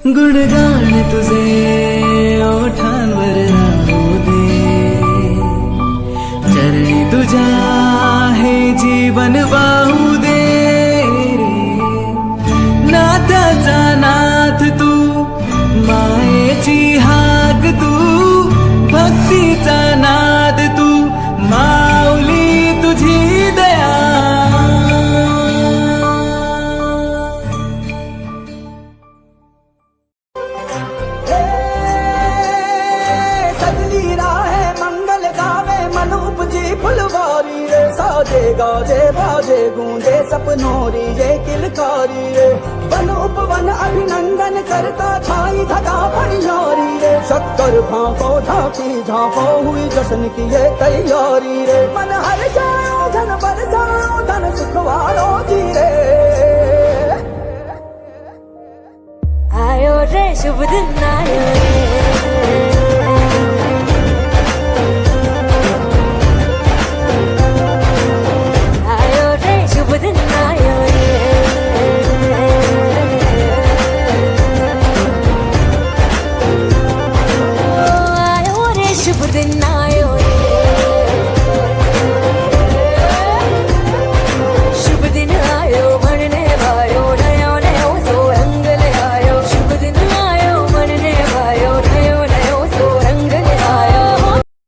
गुणगान तुझे ओठांवर राहू दे, चरणी तुझ्या हे जीवन वाहू दे रे. नाथाचा नाथ तू, मायेची हाक तू, भक्तीचा नाद तू, माऊली तुझी दया. फुलवारी रे साजे गाजे बाजे गूंजे सपनोरी ये किलकारी रे. वन उपवन अभिनंदन करता छाई धगा फनियारी रे. शक्कर भापो झांकी झांपो हुई जश्न की ये तैयारी रे. मन हर जाओ धन बरसाओ धन सुखवारो जी रे. आयो रे शुभ दिन आयो रे. शुभ दिन